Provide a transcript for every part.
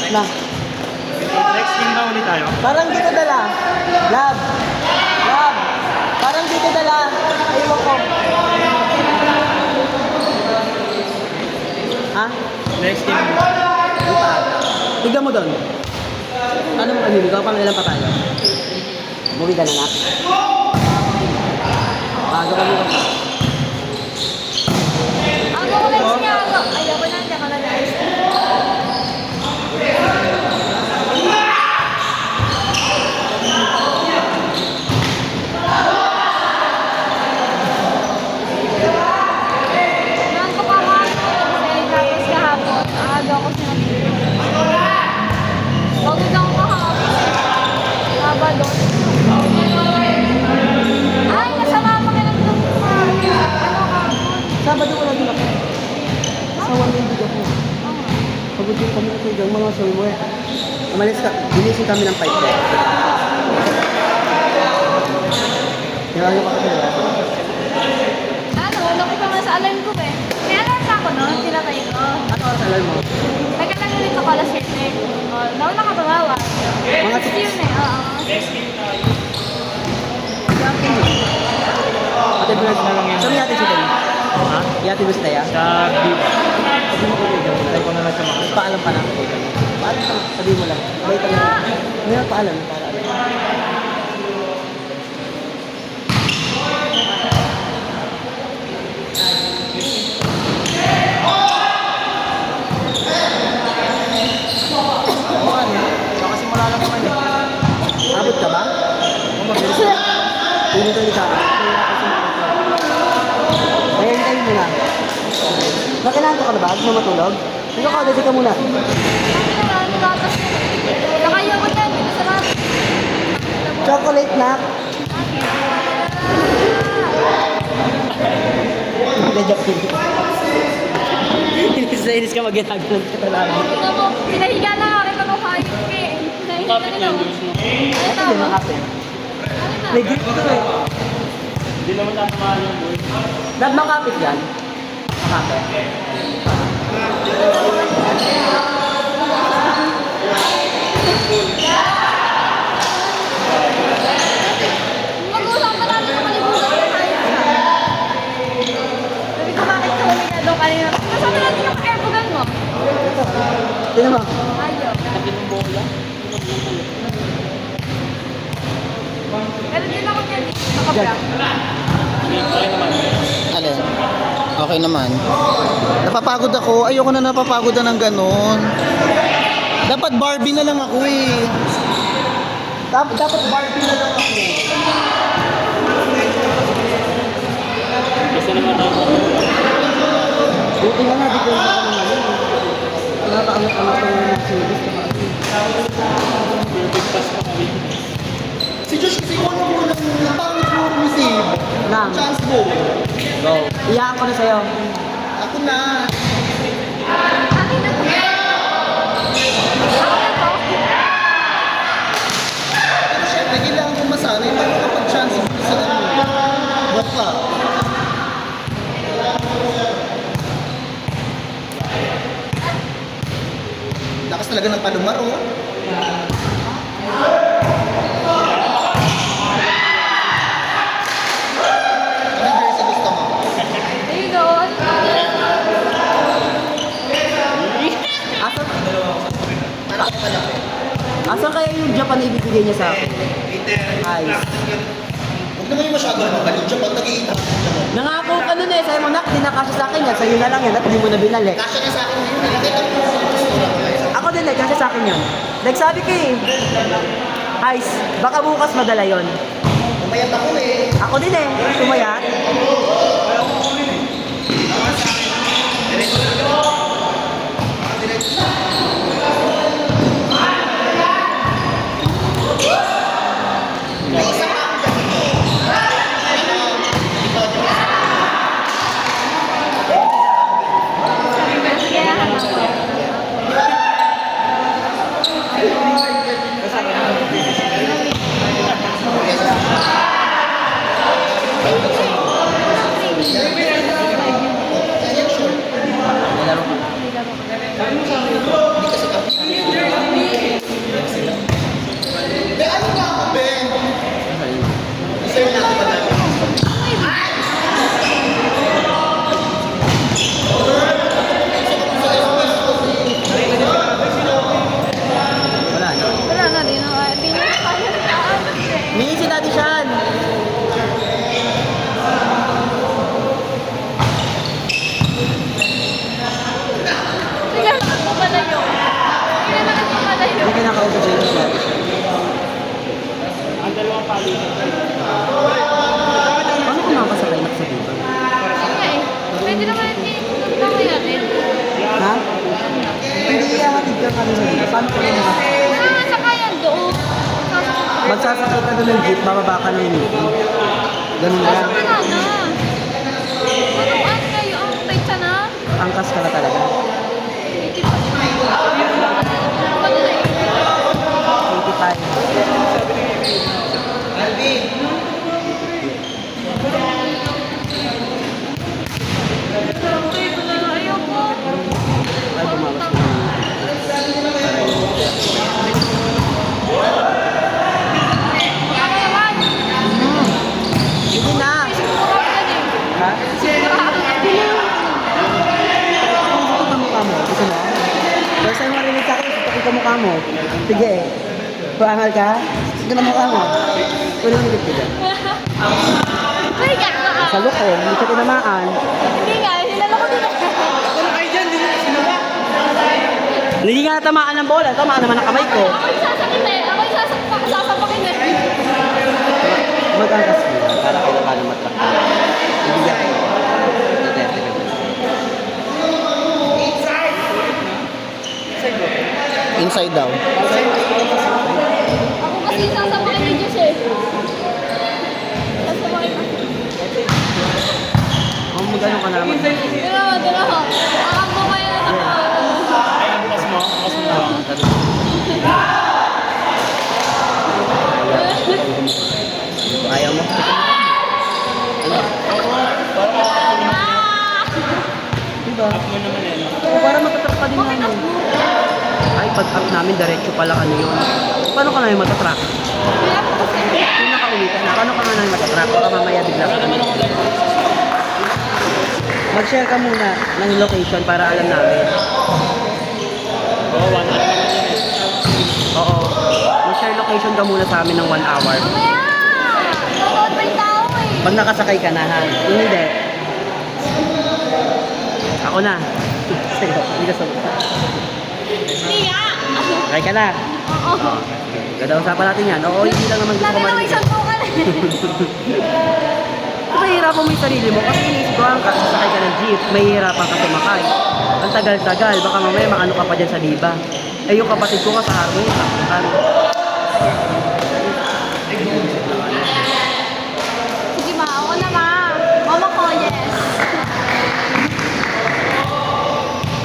Na. Next game ba ulit tayo? Parang di ka dala. Lab. Lab. Parang di ka dala. Ayun ko. Ha? Next game. Di pa. Tignan mo doon. Ano mo kanina? Ikaw pang ilan pa tayo? Umuwi ka na na. Bago ka dito. Ako ko lang siya. Ayoko na, hindi ako nag-ayos. Naan ko pa mga tapos kahapon. Aga ako sinabi. Pagod ako kahapon. Haba doon. Ay, masama pa ka lang doon. Ano kahapon? Sabado wala din ako. Sa 180 ako. Pagod din kami ito yung mga swimwear. Umalis ka, ginising kami ng 5 day. Kailangan pa kasi. Ano, laki pa nga sa alarm ko eh. May alarm pa ako noon, tinatay ko. Ano oras alam mo? Nagkatang ulit ako alas 7. Nauna ka tumawa. Mga 6 yun eh, oo. Ate Brad, saan yate si Tay? Ha? Yate mo si Tay, ah? Sa beach. Tayo ko na lang sa mga. Paalam pa na. Paalam pa na. Sabihin mo lang. Wait lang. Ngayon paalam. Paalam. Nakasimula lang naman eh. Abot ka ba? Piling ko ni Kara. Kaya hintayin mo na. Nakilanto ka na ba? Gusto mo matulog? Ikaw ka, dati ka muna. Ang gatas ko. Nakaya ko na, hindi masarap. Chocolate na. Hindi, joke din. Inis na inis ka mag-ginagalan ka talaga. Tingnan mo, pinahiga lang ako kita mukha yun eh. Pinahiga Kapit na niyan, lang. Diyos mo. Ano Ito tawag? din, makape. Ano na? May gift ito eh. Hindi naman tatamaan yung boy. Dad, makapit yan. Makape. Mag-usap pa natin ng kalibutan ng hayop ka. Sabi ko, bakit ka huminga doon kanina? Kasama natin yung airbugan mo. Tingnan mo. Ayaw. Meron din ako dyan. Nakabra. Alin? Okay naman. Napapagod ako. Ayoko na napapagod na ng ganun. Dapat Barbie na lang ako eh. Dapat Barbie na lang ako. Kasi naman ako. Buti nga na, di ko na ako naman. Nakakaangat-angat ko yung service ka pa. Perfect pass pa kami. Si Josh kasi mo lang napangit mo receive. Nang, Chance mo. go. Iyakan ko na sa'yo. Ako na. Akin na to. Akin na to. Pero syempre, kailangan ko masanay para kapag chance mo sa ano. What pa? Lakas talaga ng palumar, oh. Anong jersey gusto mo? Ayun doon. Asan, Malaki malaki. asan kaya yung Japan na ibibigay niya sa akin? Ayos. Huwag naman yung masyado na magaling dyan pag nag-iinap naman. Nangako ka nun eh. Sa'yo mo, nak, di na kasya sa akin yan. Sa'yo na lang yan at hindi mo na binalik. Kasya na sa akin ngayon. Nakita mo sa store ako guys. Ako din eh, kasya sa akin yun. Nagsabi ko eh. Ayos, baka bukas madala yon. Umayat ako eh. Ako din eh, tumayat. May isa pa akong ganito. Ikaw din. Sige, hanap ko. Yan, sure. Nilaro ko. Hindi ihahatid ka kanina dito. Paano ka naman? Sasakayan doon. Magsasakay ka doon ng jeep, bababa ka ng meeting. Ganun na lang. Sasakayan na. Turuan kayo ang pecha na. Angkas ka na talaga. 85. Ayoko. Ay, bumawas na. Ano naman? Hindi na. Siguro ka din. Ha? Siguro ka din. Gusto ka mukha mo. Gusto mo? First time marinig sa akin, gusto ka mukha mo. Sige. Paangal ka? Sige na mukha mo. Kulo ng bibig. Ay, gano'n ka. Sa loko, hindi ka tinamaan. Hindi nga, sinala ko din. Hindi nga natamaan ng bola. Tamaan naman ang kamay ko. Ako'y sasakit eh. Ako'y sasapakin eh. Mag-angkas mo. Para kayo ka na matakpan. Hindi ka. Duterte ka ba? Inside daw. Ako kasi sasapakin ni Diyos eh. Sasapakin ako. Kung mag-ano ka naman. Dalawa. Ang bumaya na ako. Ayaw mo? Ano? Diba? Para matatrack pa din namin. Ay, pag-up namin, diretso pala ano yun. Paano ka namin matatrack? Yung nakauwi ka na, paano ka namin matatrack? Baka mamaya bigla ka namin. Mag-share ka muna ng location para alam namin. Oo. Mag-share location ka muna sa amin ng 1 hour. Mamaya! Nanood pa yung tao eh. Pag nakasakay ka na, ha? Kung hindi, ako na. Sa'yo, hindi ka sabi. Hindi nga. Sakay ka na. Oo. Ganda usapan natin yan. Oo, hindi lang naman gusto Sabi ko naman marinig. isang tukan eh. Mahirapan mo yung sarili mo kasi iniisip ko ang sasakay ka ng jeep, mahihirapan ka sumakay. Ang tagal-tagal, baka mamaya maano ka pa dyan sa diba. Eh yung kapatid ko ka sa harbour, ano? Sige ma, ako na ma. Mama ko, yes.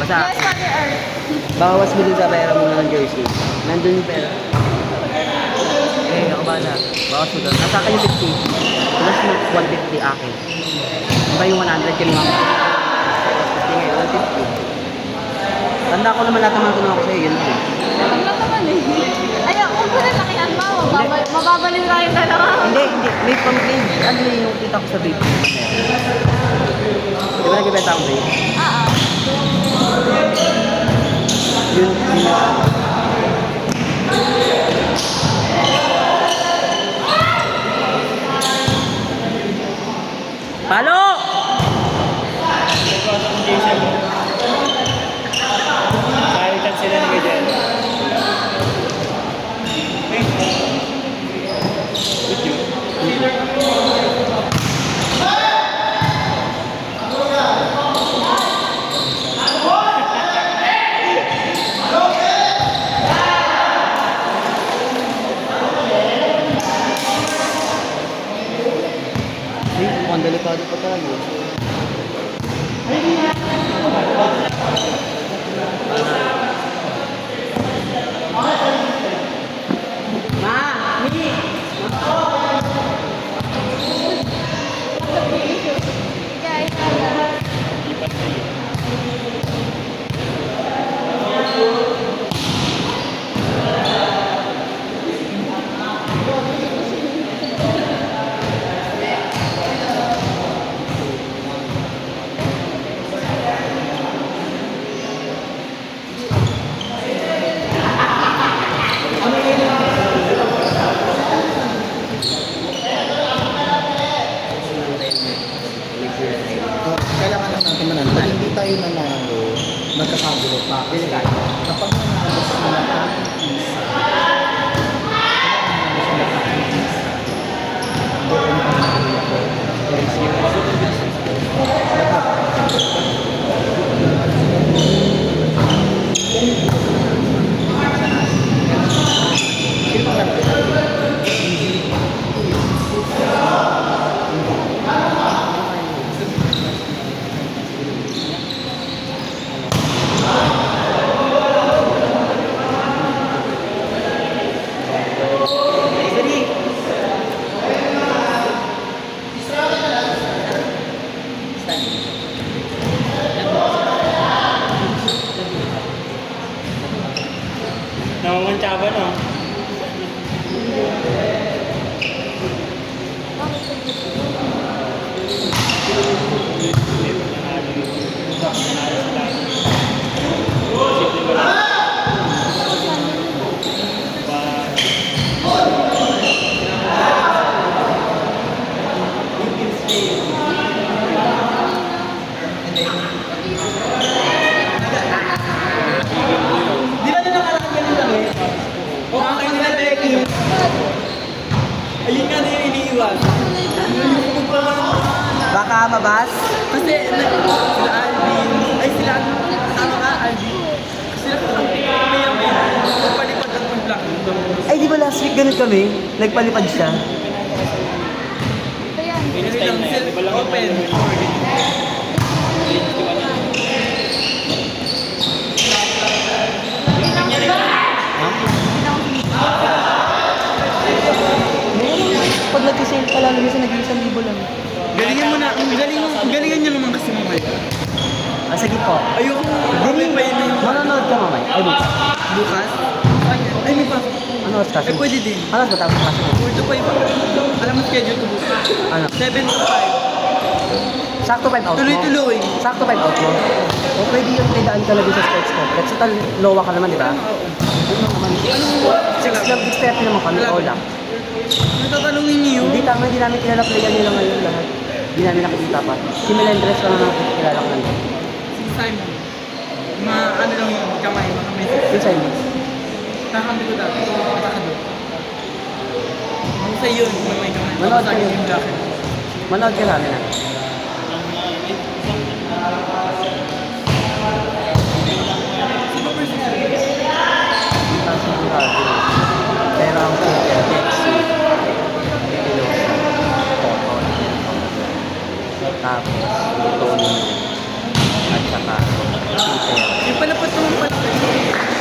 Basta, Yes, Mother Earth. bawas mo din sa pera mo ng jersey. Nandun yung pera. Eh, ako bala. Bawas mo doon. Nasa akin yung 50. Plus mo 150 akin. Iba yung 100 kay mama. Kasi ngayon, 150. Tanda ko naman lahat naman ko ako sa'yo, yun lang. Ang lang naman eh. Ayaw, huwag ko na lakihan mo. Mababaliw tayo dalawa. Hindi. May pang-grade. Ano yung kita ko sa baby? Di ba nagbibenta akong baby? Oo. Yun. Palo! Kahit sila ni Miguel. Ay, mukhang delikado pa tayo. Ma! Mi! Guys, Kailangan lang natin manalo. Pag hindi tayo nanalo, magkakagulo pa. Kasi kapag nanalo sila kahit isa, doon pa nanalo ako. Pero Chava, no? Di ba na nakalakad ganun kami? O okay nila, Becky. Ayun nga na yung iniiwan. Baka mabas? Kasi sila Alvin, ay sila, tama ka Alvin. Sila may palipad ang pag-block. Ay, di ba last week ganun kami? Nagpalipad siya. Ito yan. Hindi lang sila open. Pag nag-sale pa lang, minsan nag-1,000 lang. Galingan mo na, galingan niyo naman kasi mamaya. Ah, sige po. Ayoko, problem pa yun na yung Manonood ka mamay. Ay, bukas. bukas. Ay, may pasok. Ano oras kasi? Eh, pwede din. Ano oras ba tapos kasi? 4 to 5. Alam mo schedule ko bukas. Ano? 7 to 5. Sakto 5 out mo? Tuloy-tuloy. Sakto 5 out mo? O pwede yung may daan ka lagi sa sports complex. So, lowa ka naman, di ba? Yun lang naman. 6:30 naman kami, all up. Natatanungin niyo. Hindi tama, hindi namin kilala player nila ngayon lahat. Hindi namin nakikita pa. Si Melendres lang ang kilala ko nandun. Si Simon. Ano lang yun, kamay, makamay. Yung sa'yo. Nakambi ko dati. Nakakado. Ako sa yun, kung may kamay. Manood Sa akin kayo. yung jacket. Manood ka namin ah. Tapos sigurado. Pero ang Peter, Lexi, Pilosa, Cotton. Tapos, Tony, at saka Peter. Yung palapat naman pala.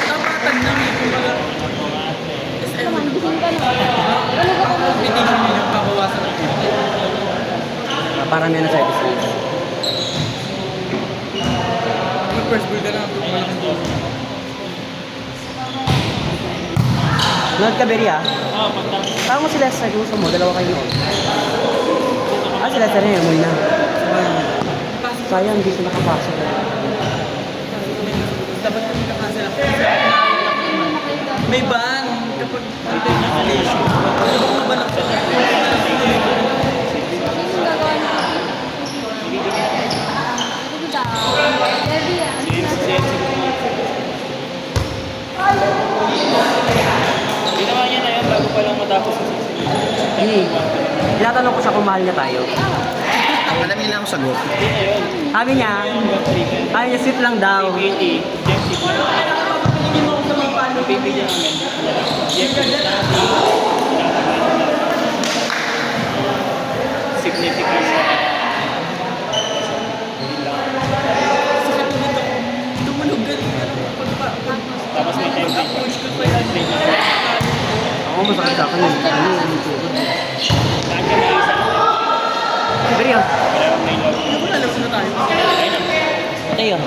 Tapatan lang yung kumbaga. Naman, gising ka na. Ano ba Ang competition nyo yung babawasan ng Parang may na service fees. Mag-first goal ka lang. Malaking goal. Nanood ka, Beri ah? Parang mo si Lester, gusto mo, dalawa kayo noon. Ah, si Lester na yun, umuwi na. Sayang, hindi siya nakapasok. Dapat kami kakansel ako. May ban kapag cancellation. Ano bang mabanak ka? gagawa ni Titi? Ito daw. Debbie yan. Ginawa niya na yan bago pa lang matapos. Hindi. Tinatanong ko siya kung mahal niya tayo. Alam niyo na ang sagot. Sabi niya, sweet lang daw. Significant. Tumunog ka. Tapos may time. Coach ko pa yan. Ako, masakit sa akin yun. Ano yung tukod? Beri ah. Wala, labas na tayo. Tayo.